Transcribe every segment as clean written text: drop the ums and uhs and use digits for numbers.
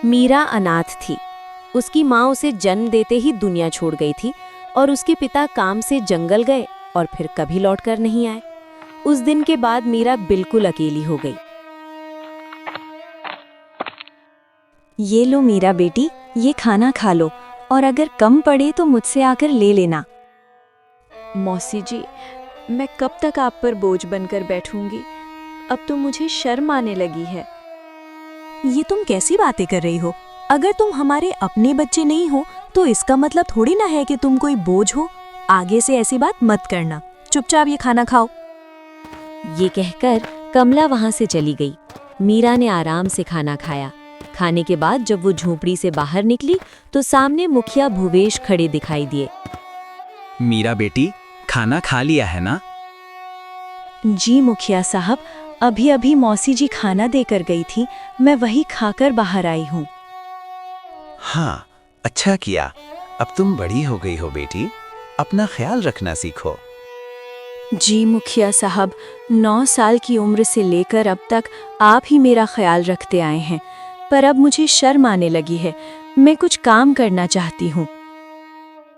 मीरा अनाथ थी। उसकी माँ उसे जन्म देते ही दुनिया छोड़ गई थी और उसके पिता काम से जंगल गए और फिर कभी लौटकर नहीं आए। उस दिन के बाद मीरा बिल्कुल अकेली हो गई। ये लो मीरा बेटी, ये खाना खा लो और अगर कम पड़े तो मुझसे आकर ले लेना। मौसी जी, मैं कब तक आप पर बोझ बनकर बैठूंगी? अब तो मुझे शर्म आने लगी है। ये तुम कैसी बातें कर रही हो? अगर तुम हमारे अपने बच्चे नहीं हो तो इसका मतलब थोड़ी ना है कि तुम कोई बोझ हो। आगे से ऐसी बात मत करना, चुपचाप ये खाना खाओ। ये कहकर कमला वहां से चली गई। मीरा ने आराम से खाना खाया। खाने के बाद जब वो झोपड़ी से बाहर निकली तो सामने मुखिया भूवेश खड़े दिखाई दिए। मीरा बेटी, खाना खा लिया है ना? जी मुखिया साहब, अभी अभी मौसी जी खाना देकर गई थी, मैं वही खाकर बाहर आई हूँ। हाँ, अच्छा किया। अब तुम बड़ी हो गई हो बेटी, अपना ख्याल रखना सीखो। जी मुखिया साहब, 9 साल की उम्र से लेकर अब तक आप ही मेरा ख्याल रखते आए हैं, पर अब मुझे शर्म आने लगी है। मैं कुछ काम करना चाहती हूँ।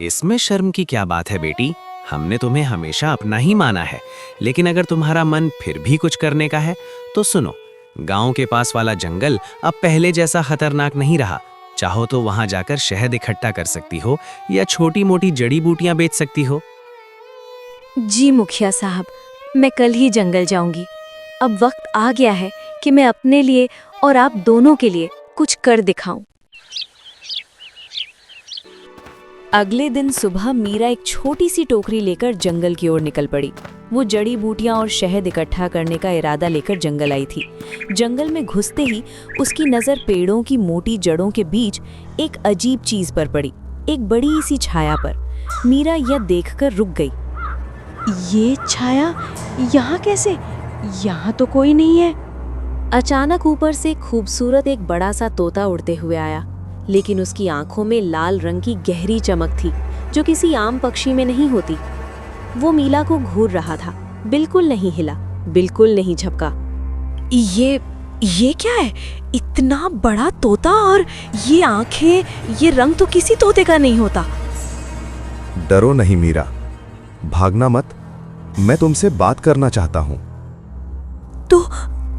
इसमें शर्म की क्या बात है बेटी? हमने तुम्हें हमेशा अपना ही माना है, लेकिन अगर तुम्हारा मन फिर भी कुछ करने का है तो सुनो, गांव के पास वाला जंगल अब पहले जैसा खतरनाक नहीं रहा। चाहो तो वहां जाकर शहद इकट्ठा कर सकती हो या छोटी मोटी जड़ी बूटियां बेच सकती हो। जी मुखिया साहब, मैं कल ही जंगल जाऊंगी। अब वक्त आ गया है कि मैं अपने लिए और आप दोनों के लिए कुछ कर दिखाऊं। अगले दिन सुबह मीरा एक छोटी सी टोकरी लेकर जंगल की ओर निकल पड़ी। वो जड़ी बूटियां और शहद इकट्ठा करने का इरादा लेकर जंगल आई थी। जंगल में घुसते ही उसकी नज़र पेड़ों की मोटी जड़ों के बीच एक अजीब चीज पर पड़ी, एक बड़ी सी छाया पर। मीरा यह देखकर रुक गई। ये छाया यहाँ कैसे? यहाँ तो कोई नहीं है। अचानक ऊपर से खूबसूरत एक बड़ा सा तोता उड़ते हुए आया, लेकिन उसकी आंखों में लाल रंग की गहरी चमक थी जो किसी आम पक्षी में नहीं होती। वो मीरा को घूर रहा था, बिल्कुल नहीं हिला, बिल्कुल नहीं झपका। ये क्या है? इतना बड़ा तोता और ये आंखें, ये रंग तो किसी तोते का नहीं होता। डरो नहीं मीरा, भागना मत, मैं तुमसे बात करना चाहता हूँ।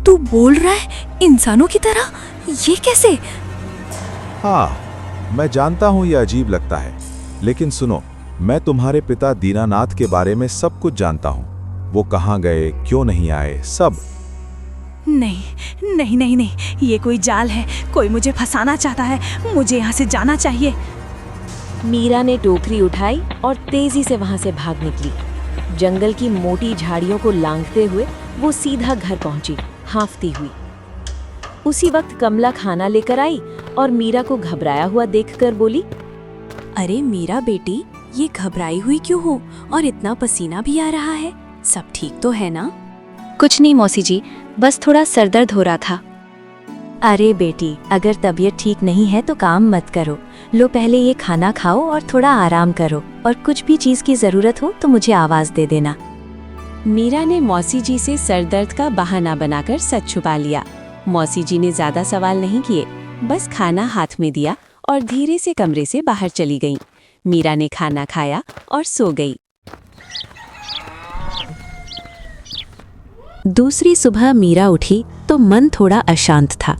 तू बोल रहा है इंसानों की तरह? ये कैसे? हाँ, मैं जानता हूँ ये अजीब लगता है, लेकिन सुनो, मैं तुम्हारे पिता दीनानाथ के बारे में सब कुछ जानता हूँ। वो कहाँ गए, क्यों नहीं आए, सब। नहीं नहीं नहीं नहीं, ये कोई जाल है, कोई मुझे फंसाना चाहता है, मुझे यहाँ से जाना चाहिए। मीरा ने टोकरी उठाई और तेजी से वहां से भाग निकली। जंगल की मोटी झाड़ियों को लांघते हुए वो सीधा घर पहुंची, हांफती हुई। उसी वक्त कमला खाना लेकर आई और मीरा को घबराया हुआ देखकर बोली, अरे मीरा बेटी, ये घबराई हुई क्यों हो और इतना पसीना भी आ रहा है? सब ठीक तो है ना? कुछ नहीं मौसी जी, बस थोड़ा सरदर्द हो रहा था। अरे बेटी, अगर तबीयत ठीक नहीं है तो काम मत करो। लो पहले ये खाना खाओ और थोड़ा आराम करो, और कुछ भी चीज की जरूरत हो तो मुझे आवाज दे देना। मीरा ने मौसी जी से सरदर्द का बहाना बनाकर सच छुपा लिया। मौसी जी ने ज्यादा सवाल नहीं किए, बस खाना हाथ में दिया और धीरे से कमरे से बाहर चली गईं। मीरा ने खाना खाया और सो गई। दूसरी सुबह मीरा उठी तो मन थोड़ा अशांत था।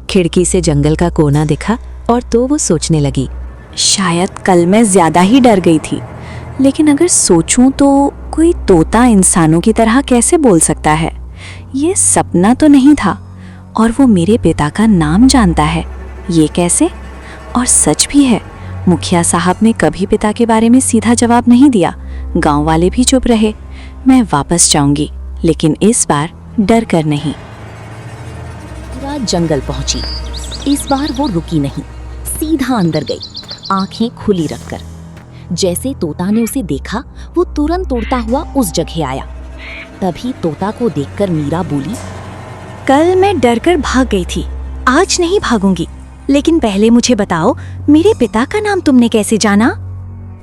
खिड़की से जंगल का कोना दिखा और तो वो सोचने लगी, शायद कल मैं ज्यादा ही डर गई थी, लेकिन अगर सोचूं तो कोई तोता इंसानों की तरह कैसे बोल सकता है? ये सपना तो नहीं था, और वो मेरे पिता का नाम जानता है, ये कैसे? और सच भी है, मुखिया साहब ने कभी पिता के बारे में सीधा जवाब नहीं दिया। गांव वाले भी चुप रहे। मैं वापस जाऊंगी, लेकिन इस बार डर कर नहीं। पूरा जंगल पहुंची। इस बार वो रुकी नहीं, सीधा अंदर गई, आंखें खुली रखकर। जैसे तोता ने उसे देखा, वो तुरंत उड़ता हुआ उस जगह आया। तभी तोता को देखकर मीरा बोली, कल मैं डरकर भाग गई थी, आज नहीं भागूंगी। लेकिन पहले मुझे बताओ, मेरे पिता का नाम तुमने कैसे जाना?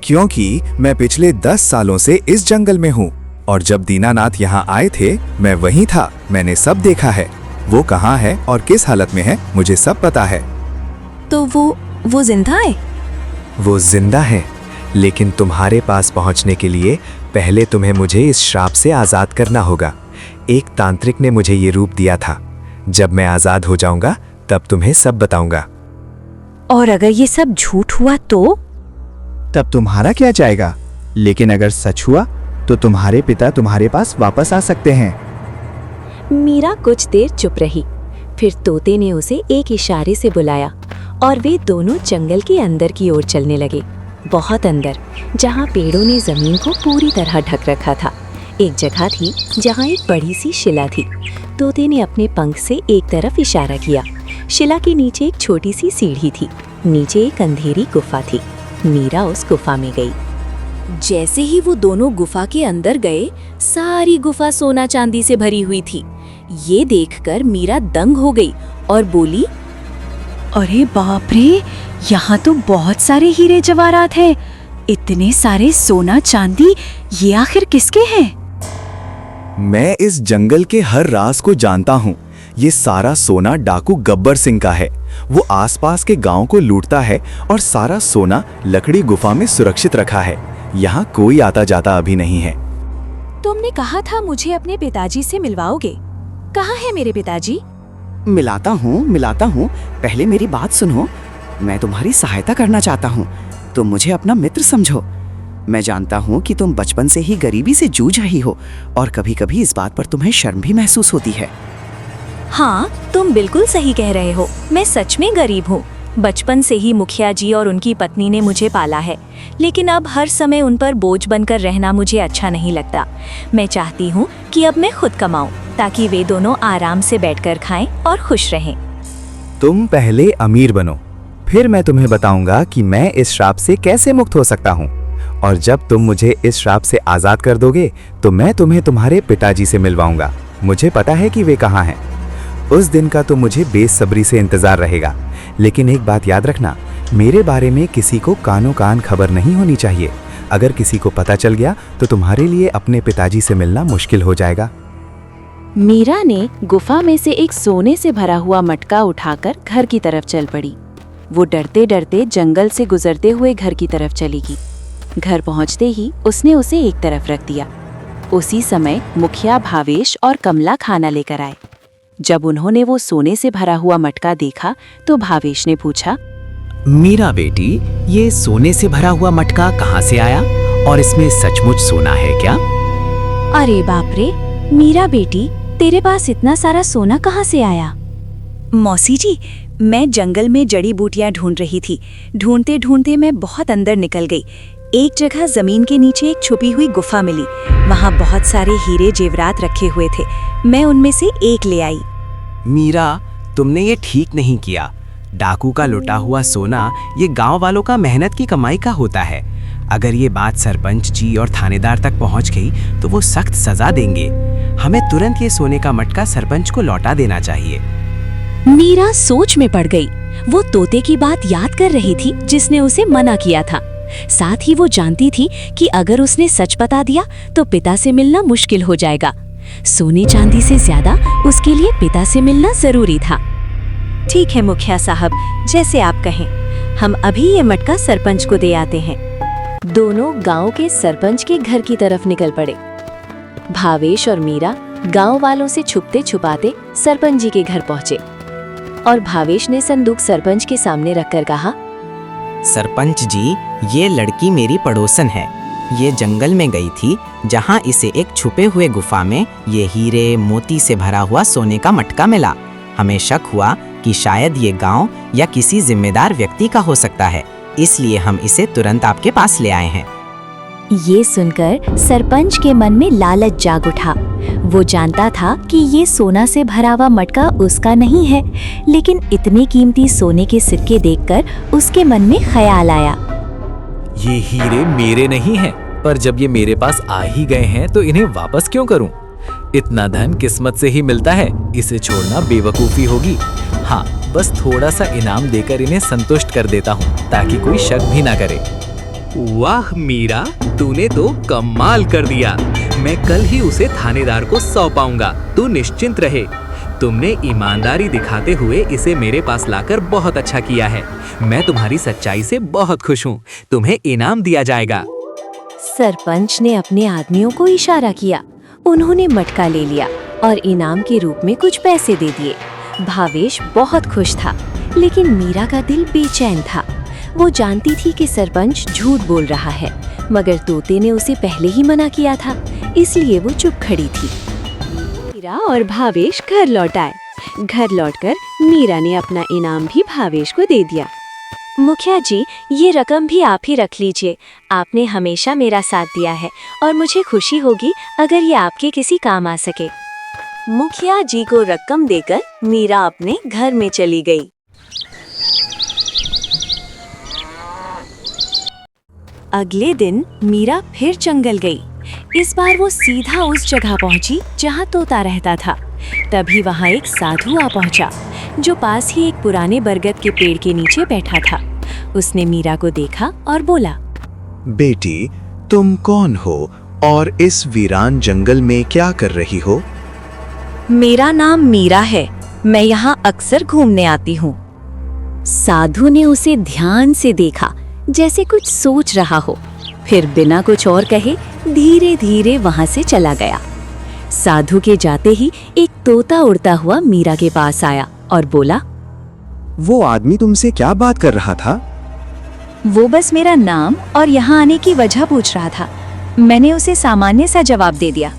क्योंकि मैं पिछले 10 सालों से इस जंगल में हूँ, और जब दीनानाथ यहाँ आए थे मैं वहीं था। मैंने सब देखा है। वो कहाँ है और किस हालत में है, मुझे सब पता है। तो वो जिंदा है? वो जिंदा है, लेकिन तुम्हारे पास पहुंचने के लिए पहले तुम्हें मुझे इस श्राप से आज़ाद करना होगा। एक तांत्रिक ने मुझे ये रूप दिया था। जब मैं आज़ाद हो जाऊंगा तब तुम्हें सब बताऊंगा। और अगर ये सब झूठ हुआ तो? तब तुम्हारा क्या जाएगा, लेकिन अगर सच हुआ तो तुम्हारे पिता तुम्हारे पास वापस आ सकते हैं। मीरा कुछ देर चुप रही। फिर तोते ने उसे एक इशारे से बुलाया और वे दोनों जंगल के अंदर की ओर चलने लगे, बहुत अंदर, जहाँ पेड़ों ने जमीन को पूरी तरह ढक रखा था। एक जगह थी जहाँ एक बड़ी सी शिला थी। तोते ने अपने पंख से एक तरफ इशारा किया। शिला के नीचे एक छोटी सी सीढ़ी थी। नीचे एक अंधेरी गुफा थी। मीरा उस गुफा में गई। जैसे ही वो दोनों गुफा के अंदर गए, सारी गुफा सोना चांदी से भरी हुई थी। ये देखकर मीरा दंग हो गई और बोली, अरे बाप रे, यहाँ तो बहुत सारे हीरे जवाहरात हैं। इतने सारे सोना चांदी, ये आखिर किसके हैं? मैं इस जंगल के हर राज को जानता हूँ। ये सारा सोना डाकू गब्बर सिंह का है। वो आसपास के गांव को लूटता है और सारा सोना लकड़ी गुफा में सुरक्षित रखा है। यहाँ कोई आता जाता अभी नहीं है। तुमने कहा था मुझे अपने पिताजी से मिलवाओगे। कहाँ है मेरे पिताजी? मिलाता हूँ। पहले मेरी बात सुनो। मैं तुम्हारी सहायता करना चाहता हूँ। तुम मुझे अपना मित्र समझो। मैं जानता हूँ कि तुम बचपन से ही गरीबी से जूझ रही हो और कभी कभी इस बात पर तुम्हें शर्म भी महसूस होती है। हाँ, तुम बिल्कुल सही कह रहे हो। मैं सच में गरीब हूँ। बचपन से ही मुखिया जी और उनकी पत्नी ने मुझे पाला है, लेकिन अब हर समय उन पर बोझ बनकर रहना मुझे अच्छा नहीं लगता। मैं चाहती हूँ कि अब मैं खुद कमाऊँ, ताकि वे दोनों आराम से बैठकर खाएं और खुश रहें। तुम पहले अमीर बनो, फिर मैं तुम्हें बताऊंगा कि मैं इस श्राप से कैसे मुक्त हो सकता हूँ। और जब तुम मुझे इस श्राप से आज़ाद कर दोगे तो मैं तुम्हें तुम्हारे पिताजी से मिलवाऊंगा। मुझे पता है कि वे कहाँ हैं। उस दिन का तो मुझे बेसब्री से इंतजार रहेगा। लेकिन एक बात याद रखना, मेरे बारे में किसी को कानो कान खबर नहीं होनी चाहिए। अगर किसी को पता चल गया तो तुम्हारे लिए अपने पिताजी से मिलना मुश्किल हो जाएगा। मीरा ने गुफा में से एक सोने से भरा हुआ मटका उठाकर घर की तरफ चल पड़ी। वो डरते डरते जंगल से गुजरते हुए घर की तरफ चलेगी। घर पहुंचते ही उसने उसे एक तरफ रख दिया। उसी समय मुखिया भावेश और कमला खाना लेकर आए। जब उन्होंने वो सोने से भरा हुआ मटका देखा तो भावेश ने पूछा, मीरा बेटी, ये सोने से भरा हुआ मटका कहाँ से आया और इसमें सचमुच सोना है क्या? अरे बाप रे, मीरा बेटी, तेरे पास इतना सारा सोना कहाँ से आया? मौसी जी, मैं जंगल में जड़ी बूटियां ढूंढ रही थी। ढूंढते ढूंढते मैं बहुत अंदर निकल गई। एक जगह जमीन के नीचे एक छुपी हुई गुफा मिली। वहाँ बहुत सारे हीरे जेवरात रखे हुए थे। मैं उनमें से एक ले आई। मीरा, तुमने ये ठीक नहीं किया। डाकू का लुटा हुआ सोना ये गांव वालों का मेहनत की कमाई का होता है। अगर ये बात सरपंच जी और थानेदार तक पहुंच गई तो वो सख्त सजा देंगे। हमें तुरंत ये सोने का मटका सरपंच को लौटा देना चाहिए। मीरा सोच में पड़ गई। वो तोते की बात याद कर रही थी जिसने उसे मना किया था। साथ ही वो जानती थी कि अगर उसने सच बता दिया तो पिता से मिलना मुश्किल हो जाएगा। सोने चांदी से ज्यादा उसके लिए पिता से मिलना जरूरी था। ठीक है मुखिया साहब, जैसे आप कहें। हम अभी ये मटका सरपंच को दे आते हैं। दोनों गांव के सरपंच के घर की तरफ निकल पड़े। भावेश और मीरा गांव वालों से छुपते छुपाते सरपंच जी के घर पहुंचे और भावेश ने संदूक सरपंच के सामने रखकर कहा, सरपंच जी, ये लड़की मेरी पड़ोसन है। ये जंगल में गई थी जहाँ इसे एक छुपे हुए गुफा में ये हीरे मोती से भरा हुआ सोने का मटका मिला। हमें शक हुआ कि शायद ये गांव या किसी जिम्मेदार व्यक्ति का हो सकता है, इसलिए हम इसे तुरंत आपके पास ले आए हैं। ये सुनकर सरपंच के मन में लालच जाग उठा। वो जानता था कि ये सोना से भरा हुआ मटका उसका नहीं है, लेकिन इतने कीमती सोने के सिक्के देखकर उसके मन में ख्याल आया, ये हीरे मेरे नहीं हैं, पर जब ये मेरे पास आ ही गए हैं तो इन्हें वापस क्यों करूं? इतना धन किस्मत से ही मिलता है, इसे छोड़ना बेवकूफी होगी। हाँ, बस थोड़ा सा इनाम देकर इन्हें संतुष्ट कर देता हूँ ताकि कोई शक भी ना करे। वाह मीरा, तूने तो कमाल कर दिया। मैं कल ही उसे थानेदार को सौंपाऊंगा। तू निश्चिंत रहे। तुमने ईमानदारी दिखाते हुए इसे मेरे पास लाकर बहुत अच्छा किया है। मैं तुम्हारी सच्चाई से बहुत खुश हूँ। तुम्हें इनाम दिया जाएगा। सरपंच ने अपने आदमियों को इशारा किया। उन्होंने मटका ले लिया और इनाम के रूप में कुछ पैसे दे दिए। भावेश बहुत खुश था, लेकिन मीरा का दिल बेचैन था। वो जानती थी कि सरपंच झूठ बोल रहा है, मगर तोते ने उसे पहले ही मना किया था, इसलिए वो चुप खड़ी थी। मीरा और भावेश घर लौट आए। घर लौटकर मीरा ने अपना इनाम भी भावेश को दे दिया। मुखिया जी, ये रकम भी आप ही रख लीजिए। आपने हमेशा मेरा साथ दिया है और मुझे खुशी होगी अगर ये आपके किसी काम आ सके। मुखिया जी को रकम देकर मीरा अपने घर में चली गई। अगले दिन मीरा फिर जंगल गई। इस बार वो सीधा उस जगह पहुंची जहां तोता रहता था। तभी वहां एक साधु आ पहुंचा, जो पास ही एक पुराने बरगद के पेड़ के नीचे बैठा था। उसने मीरा को देखा और बोला, बेटी, तुम कौन हो और इस वीरान जंगल में क्या कर रही हो? मेरा नाम मीरा है। मैं यहाँ अक्सर घूमने आती हूँ। साधु ने उसे ध्यान से देखा, जैसे कुछ सोच रहा हो। फिर बिना कुछ और कहे धीरे धीरे वहां से चला गया। साधु के जाते ही एक तोता उड़ता हुआ मीरा के पास आया और बोला, वो आदमी तुमसे क्या बात कर रहा था? वो बस मेरा नाम और यहाँ आने की वजह पूछ रहा था। मैंने उसे सामान्य सा जवाब दे दिया।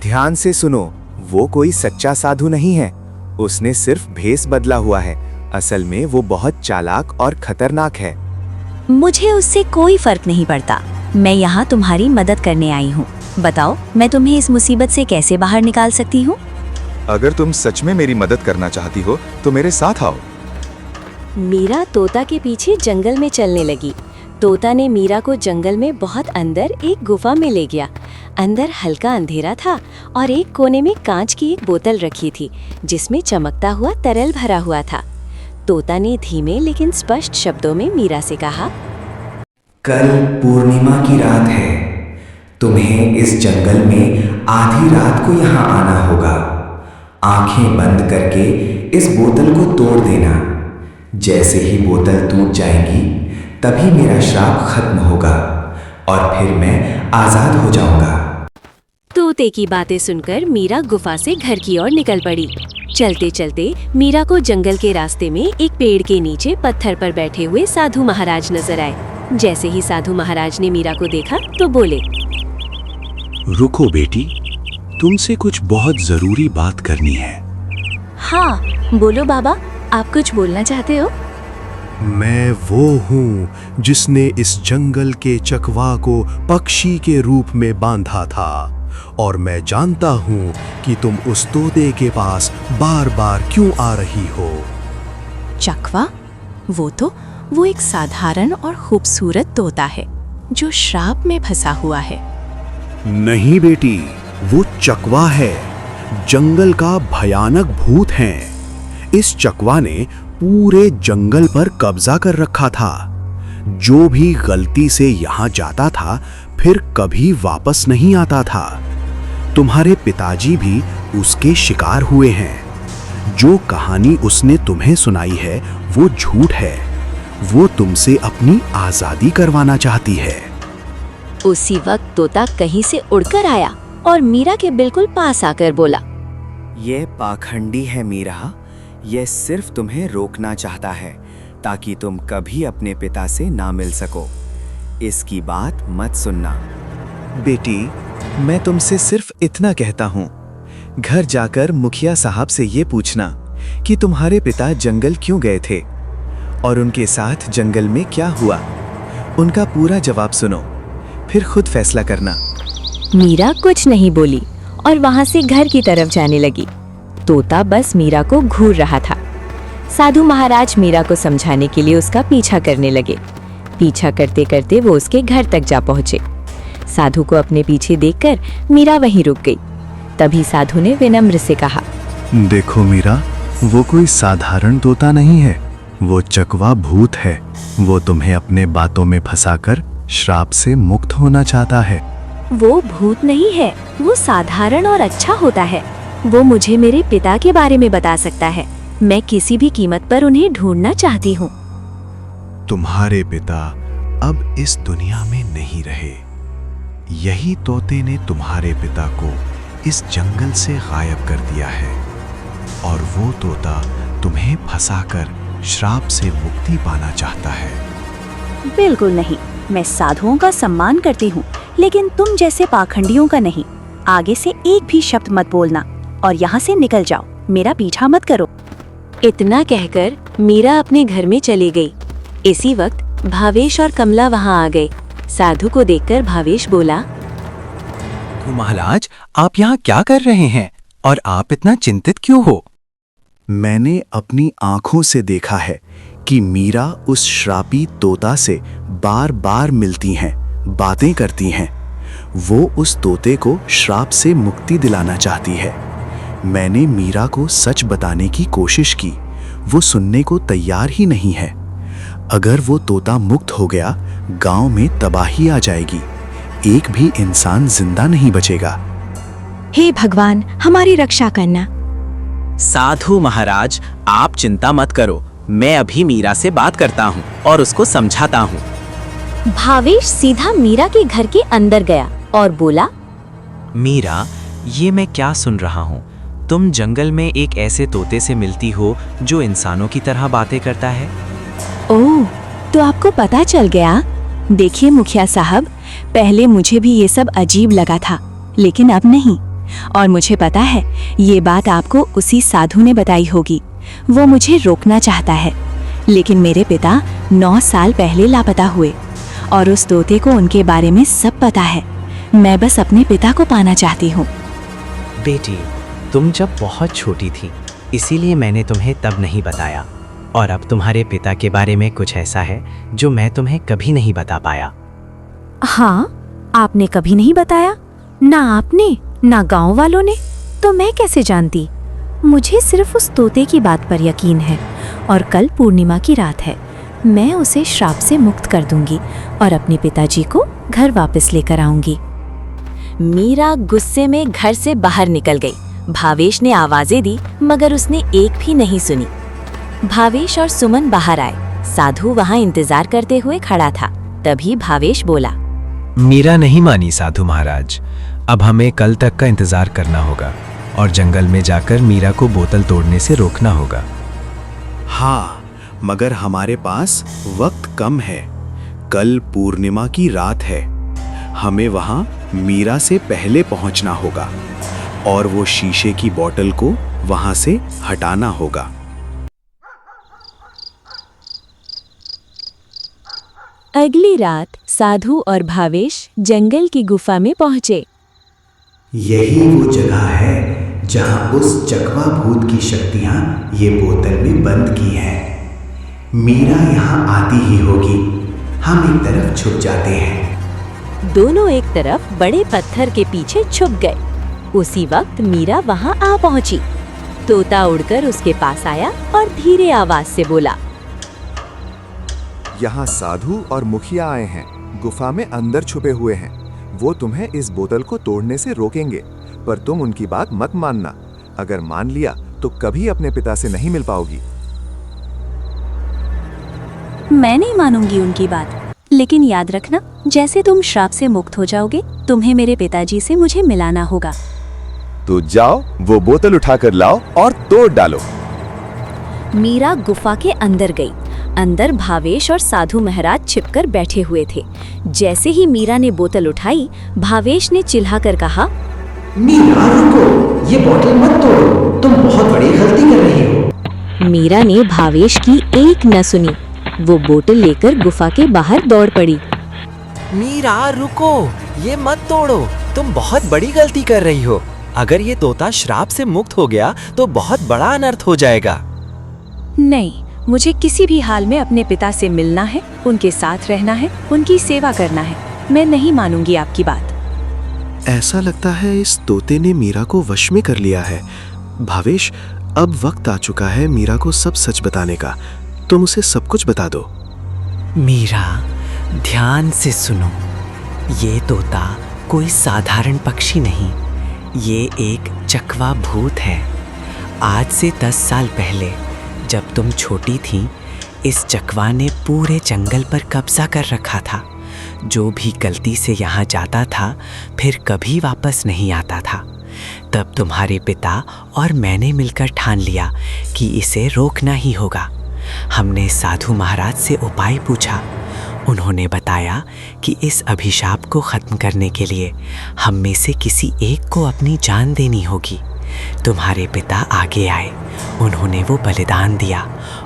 ध्यान से सुनो, वो कोई सच्चा साधु नहीं है। उसने सिर्फ भेष बदला हुआ है। असल में वो बहुत चालाक और खतरनाक है। मुझे उससे कोई फर्क नहीं पड़ता। मैं यहाँ तुम्हारी मदद करने आई हूँ। बताओ, मैं तुम्हें इस मुसीबत से कैसे बाहर निकाल सकती हूँ? अगर तुम सच में मेरी मदद करना चाहती हो तो मेरे साथ आओ। मीरा तोता के पीछे जंगल में चलने लगी। तोता ने मीरा को जंगल में बहुत अंदर एक गुफा में ले गया। अंदर हल्का अंधेरा था और एक कोने में कांच की एक बोतल रखी थी, जिसमें चमकता हुआ तरल भरा हुआ था। तोता ने धीमे लेकिन स्पष्ट शब्दों में मीरा से कहा, कल पूर्णिमा की रात है। तुम्हें इस जंगल में आधी रात को यहाँ आना होगा। आंखें बंद करके इस बोतल को तोड़ देना। जैसे ही बोतल टूट जाएगी, तभी मेरा श्राप खत्म होगा और फिर मैं आजाद हो जाऊंगा। तोते की बातें सुनकर मीरा गुफा से घर की ओर निकल पड़ी। चलते चलते मीरा को जंगल के रास्ते में एक पेड़ के नीचे पत्थर पर बैठे हुए साधु महाराज नजर आए। जैसे ही साधु महाराज ने मीरा को देखा तो बोले, रुको बेटी, तुमसे कुछ बहुत जरूरी बात करनी है। हाँ, बोलो बाबा, आप कुछ बोलना चाहते हो? मैं वो हूँ जिसने इस जंगल के चकवा को पक्षी के रूप में बांधा था, और मैं जानता हूँ कि तुम उस तोते के पास बार बार क्यों आ रही हो। चकवा? वो एक साधारण और खूबसूरत तोता है जो श्राप में फंसा हुआ है। नहीं बेटी, वो चकवा है। जंगल का भयानक भूत है। इस चकवा ने पूरे जंगल पर कब्जा कर रखा था। जो भी गलती से यहाँ जाता था फिर कभी वापस नहीं आता था। तुम्हारे पिताजी भी उसके शिकार हुए हैं। जो कहानी उसने तुम्हें सुनाई है वो झूठ है। वो तुमसे अपनी आजादी करवाना चाहती है। उसी वक्त तोता कहीं से उड़कर आया और मीरा के बिल्कुल पास आकर बोला, ये पाखंडी है मीरा। यह सिर्फ तुम्हें रोकना चाहता है ताकि तुम कभी अपने पिता से ना मिल सको। इसकी बात मत सुनना। बेटी, मैं तुमसे सिर्फ इतना कहता हूँ, घर जाकर मुखिया साहब से ये पूछना कि तुम्हारे पिता जंगल क्यों गए थे और उनके साथ जंगल में क्या हुआ। उनका पूरा जवाब सुनो, फिर खुद फैसला करना। मीरा कुछ नहीं बोली और वहां से घर की तरफ जाने लगी। तोता बस मीरा को घूर रहा था। साधु महाराज मीरा को समझाने के लिए उसका पीछा करने लगे। पीछा करते करते वो उसके घर तक जा पहुंचे। साधु को अपने पीछे देखकर मीरा वहीं रुक गई। तभी साधु ने विनम्र से कहा, देखो मीरा, वो कोई साधारण तोता नहीं है। वो चकवा भूत है। वो तुम्हें अपने बातों में फंसाकर श्राप से मुक्त होना चाहता है। वो भूत नहीं है, वो साधारण और अच्छा होता है। वो मुझे मेरे पिता के बारे में बता सकता है। मैं किसी भी कीमत पर उन्हें ढूंढना चाहती हूँ। तुम्हारे पिता अब इस दुनिया में नहीं रहे। यही तोते ने तुम्हारे पिता को इस जंगल से गायब कर दिया है और वो तोता तुम्हें फंसाकर श्राप से मुक्ति पाना चाहता है। बिल्कुल नहीं, मैं साधुओं का सम्मान करती हूँ, लेकिन तुम जैसे पाखंडियों का नहीं। आगे से एक भी शब्द मत बोलना और यहाँ से निकल जाओ, मेरा पीछा मत करो। इतना कहकर मीरा अपने घर में चली गई। इसी वक्त भावेश और कमला वहाँ आ गए। साधु को देखकर भावेश बोला, महाराज, आप यहाँ क्या कर रहे हैं और आप इतना चिंतित क्यों हो? मैंने अपनी आंखों से देखा है कि मीरा उस श्रापी तोता से बार बार मिलती हैं, बातें करती हैं। वो उस तोते को श्राप से मुक्ति दिलाना चाहती है। मैंने मीरा को सच बताने की कोशिश की, वो सुनने को तैयार ही नहीं है। अगर वो तोता मुक्त हो गया, गांव में तबाही आ जाएगी, एक भी इंसान जिंदा नहीं बचेगा। हे भगवान, हमारी रक्षा करना। साधु महाराज, आप चिंता मत करो, मैं अभी मीरा से बात करता हूँ और उसको समझाता हूँ। भावेश सीधा मीरा के घर के अंदर गया और बोला, मीरा, ये मैं क्या सुन रहा हूँ? तुम जंगल में एक ऐसे तोते से मिलती हो जो इंसानों की तरह बातें करता है। ओह, तो आपको पता चल गया। देखिए मुखिया साहब, पहले मुझे भी ये सब अजीब लगा था, लेकिन अब नहीं। और मुझे पता है ये बात आपको उसी साधु ने बताई होगी। वो मुझे रोकना चाहता है, लेकिन मेरे पिता 9 साल पहले लापता हुए और उस तोते को उनके बारे में सब पता है। मैं बस अपने पिता को पाना चाहती हूँ। बेटी, तुम जब बहुत छोटी थी, इसीलिए मैंने तुम्हें तब नहीं बताया, और अब तुम्हारे पिता के बारे में कुछ ऐसा है जो मैं तुम्हें कभी नहीं बता पाया। हाँ, आपने कभी नहीं बताया, ना आपने ना गांव वालों ने, तो मैं कैसे जानती? मुझे सिर्फ उस तोते की बात पर यकीन है और कल पूर्णिमा की रात है। मैं उसे श्राप से मुक्त कर दूंगी और अपने पिताजी को घर वापस लेकर आऊंगी। मीरा गुस्से में घर से बाहर निकल गई। भावेश ने आवाजें दी, मगर उसने एक भी नहीं सुनी। भावेश और सुमन बाहर आए। साधु वहां इंतजार करते हुए खड़ा था। तभी भावेश बोला, मीरा नहीं मानी साधु महाराज। अब हमें कल तक का इंतजार करना होगा और जंगल में जाकर मीरा को बोतल तोड़ने से रोकना होगा। हाँ, मगर हमारे पास वक्त कम है। कल पूर्णिमा की रात है। हमें वहां मीरा से पहले पहुंचना होगा और वो शीशे की बोतल को वहां से हटाना होगा। अगली रात साधु और भावेश जंगल की गुफा में पहुंचे। यही वो जगह है जहां उस चकवा भूत की शक्तियां ये बोतल में बंद की हैं। मीरा यहाँ आती ही होगी। हम एक तरफ छुप जाते हैं। दोनों एक तरफ बड़े पत्थर के पीछे छुप गए। उसी वक्त मीरा वहां आ पहुंची। तोता उड़कर उसके पास आया और धीरे आवाज से बोला, यहाँ साधु और मुखिया आए हैं, गुफा में अंदर छुपे हुए हैं। वो तुम्हें इस बोतल को तोड़ने से रोकेंगे, पर तुम उनकी बात मत मानना। अगर मान लिया तो कभी अपने पिता से नहीं मिल पाओगी। मैं नहीं मानूंगी उनकी बात, लेकिन याद रखना, जैसे तुम श्राप से मुक्त हो जाओगे, तुम्हें मेरे पिताजी से मुझे मिलाना होगा। तो जाओ, वो बोतल उठाकर लाओ और तोड़ डालो। मीरा गुफा के अंदर गई। अंदर भावेश और साधु महाराज छिपकर बैठे हुए थे। जैसे ही मीरा ने बोतल उठाई, भावेश ने चिल्लाकर कहा, मीरा रुको, ये बोतल मत तोड़ो, तुम बहुत बड़ी गलती कर रही हो। मीरा ने भावेश की एक न सुनी। वो बोतल लेकर गुफा के बाहर दौड़ पड़ी। मीरा रुको, ये मत तोड़ो, तुम बहुत बड़ी गलती कर रही हो। अगर ये तोता श्राप से मुक्त हो गया तो बहुत बड़ा अनर्थ हो जाएगा। नहीं, मुझे किसी भी हाल में अपने पिता से मिलना है, उनके साथ रहना है, उनकी सेवा करना है। मैं नहीं मानूंगी आपकी बात। ऐसा लगता है इस तोते ने मीरा को वश में कर लिया है। भावेश, अब वक्त आ चुका है मीरा को सब सच बताने का। तुम उसे सब कुछ बता दो। मीरा, ध्यान से सुनो। ये तोता कोई साधारण पक्षी नहीं, ये एक चकवा भूत है। आज से 10 साल पहले जब तुम छोटी थी, इस चकवा ने पूरे जंगल पर कब्जा कर रखा था। जो भी गलती से यहाँ जाता था फिर कभी वापस नहीं आता था। तब तुम्हारे पिता और मैंने मिलकर ठान लिया कि इसे रोकना ही होगा। हमने साधु महाराज से उपाय पूछा। उन्होंने बताया कि इस अभिशाप को ख़त्म करने के लिए हम में से किसी एक को अपनी जान देनी होगी। तुम्हारे पिता आगे आए, उन्होंने वो बलिदान दिया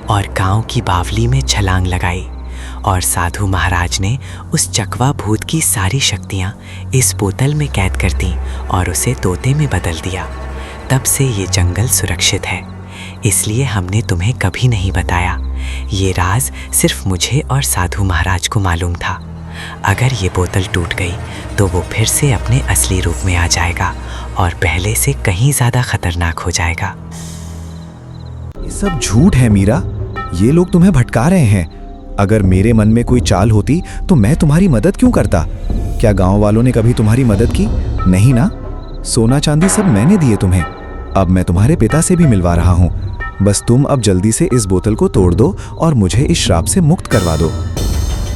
और गांव की बावली में छलांग लगाई। और साधु महाराज ने उस चकवा भूत की सारी शक्तियाँ इस बोतल में कैद कर दी और उसे तोते में बदल दिया। तब से ये जंगल सुरक्षित है। इसलिए हमने तुम्हें कभी नहीं बताया। ये राज सिर्फ मुझे और साधु महाराज को मालूम था। अगर ये बोतल टूट गई तो वो फिर से अपने असली रूप में आ जाएगा और पहले से कहीं ज़्यादा खतरनाक हो जाएगा। ये सब झूठ है मीरा, ये लोग तुम्हें भटका रहे हैं। अगर मेरे मन में कोई चाल होती तो मैं तुम्हारी मदद क्यों करता? क्या गांव वालों ने कभी तुम्हारी मदद की? नहीं ना। सोना चांदी सब मैंने दिए तुम्हें। अब मैं तुम्हारे पिता से भी मिलवा रहा हूँ। बस तुम अब जल्दी से इस बोतल को तोड़ दो और मुझे इस श्राप से मुक्त करवा दो।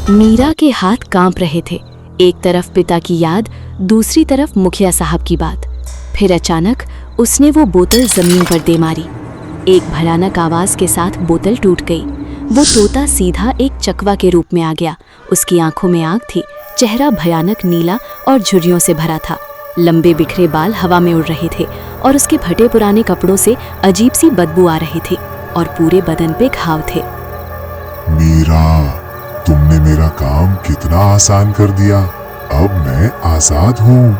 मीरा के हाथ कांप रहे थे। एक तरफ पिता की याद, दूसरी तरफ मुखिया साहब की बात। फिर अचानक उसने वो बोतल जमीन पर दे मारी। एक भयानक आवाज के साथ बोतल टूट गई। वो तोता सीधा एक चकवा के रूप में आ गया। उसकी आंखों में आग थी, चेहरा भयानक नीला और झुर्रियों से भरा था। लंबे बिखरे बाल हवा में उड़ रहे थे और उसके फटे पुराने कपड़ों से अजीब सी बदबू आ रही थी और पूरे बदन पे घाव थे। मीरा, तुमने मेरा काम कितना आसान कर दिया। अब मैं आजाद हूँ।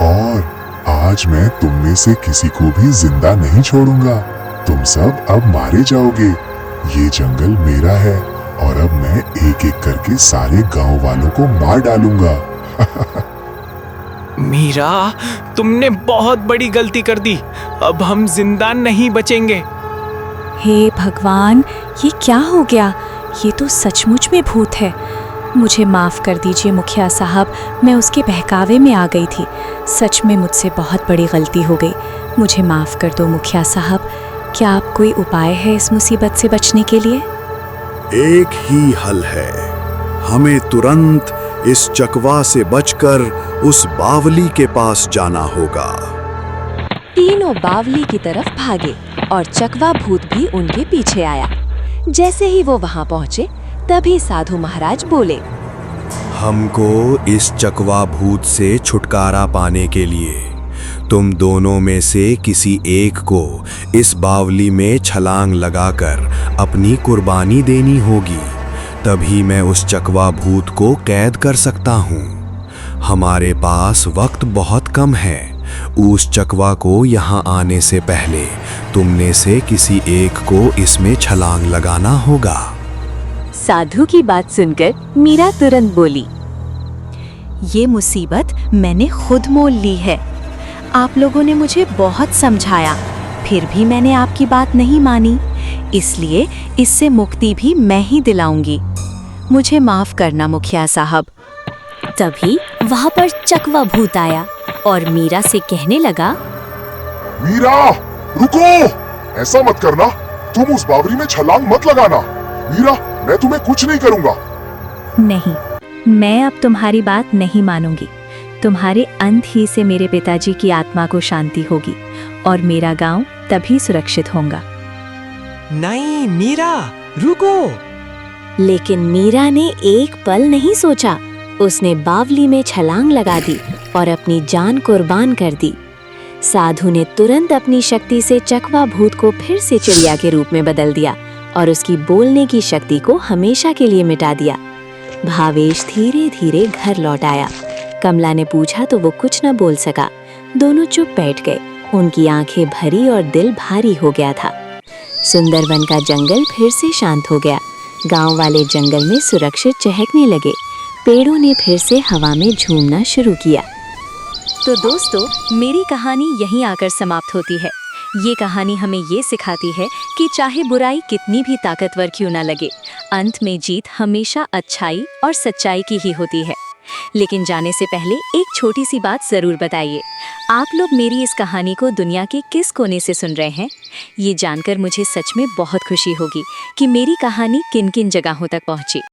और आज मैं तुम में से किसी को भी जिंदा नहीं छोड़ूंगा। तुम सब अब मारे जाओगे। ये जंगल मेरा है और अब मैं एक एक करके सारे गांव वालों को मार डालूंगा। मीरा, तुमने बहुत बड़ी गलती कर दी। अब हम जिंदा नहीं बचेंगे। हे भगवान, ये क्या हो गया? ये तो सचमुच में भूत है। मुझे माफ़ कर दीजिए मुखिया साहब, मैं उसके बहकावे में आ गई थी। सच में मुझसे बहुत बड़ी गलती हो गई। मुझे माफ़ कर दो मुखिया साहब। क्या आप कोई उपाय है इस मुसीबत से बचने के लिए? एक ही हल है। हमें तुरंत इस चकवा से बचकर उस बावली के पास जाना होगा। तीनों बावली की तरफ भागे और चकवा भूत भी उनके पीछे आया। जैसे ही वो वहां पहुंचे तभी साधु महाराज बोले, हमको इस चकवा भूत से छुटकारा पाने के लिए तुम दोनों में से किसी एक को इस बावली में छलांग लगाकर अपनी कुर्बानी देनी होगी। तभी मैं उस चकवा भूत को कैद कर सकता हूँ। हमारे पास वक्त बहुत कम है। उस चकवा को यहाँ आने से पहले तुमने से किसी एक को इसमें छलांग लगाना होगा। साधु की बात सुनकर मीरा तुरंत बोली, ये मुसीबत मैंने खुद मोल ली है। आप लोगों ने मुझे बहुत समझाया, फिर भी मैंने आपकी बात नहीं मानी। इसलिए इससे मुक्ति भी मैं ही दिलाऊंगी। मुझे माफ करना मुखिया साहब। तभी वहां पर चकवा भूत आया और मीरा से कहने लगा, मीरा, रुको! ऐसा मत करना। तुम उस बावरी में छलांग मत लगाना। मीरा, मैं तुम्हें कुछ नहीं करूंगा। नहीं, मैं अब तुम्हारी बात नहीं मानूंगी। तुम्हारे अंत ही से मेरे पिताजी की आत्मा को शांति होगी और मेरा गांव तभी सुरक्षित होगा। नहीं मीरा, रुको। लेकिन मीरा ने एक पल नहीं सोचा। उसने बावली में छलांग लगा दी और अपनी जान कुर्बान कर दी। साधु ने तुरंत अपनी शक्ति से चकवा भूत को फिर से चिड़िया के रूप में बदल दिया और उसकी बोलने की शक्ति को हमेशा के लिए मिटा दिया। भावेश धीरे धीरे घर लौट आया। कमला ने पूछा तो वो कुछ न बोल सका। दोनों चुप बैठ गए। उनकी आंखें भरी और दिल भारी हो गया था। सुंदरवन का जंगल फिर से शांत हो गया। गांव वाले जंगल में सुरक्षित चहकने लगे। पेड़ों ने फिर से हवा में झूमना शुरू किया। तो दोस्तों, मेरी कहानी यहीं आकर समाप्त होती है। ये कहानी हमें ये सिखाती है कि चाहे बुराई कितनी भी ताकतवर क्यों ना लगे, अंत में जीत हमेशा अच्छाई और सच्चाई की ही होती है। लेकिन जाने से पहले एक छोटी सी बात ज़रूर बताइए, आप लोग मेरी इस कहानी को दुनिया के किस कोने से सुन रहे हैं? ये जानकर मुझे सच में बहुत खुशी होगी कि मेरी कहानी किन किन जगहों तक पहुंची।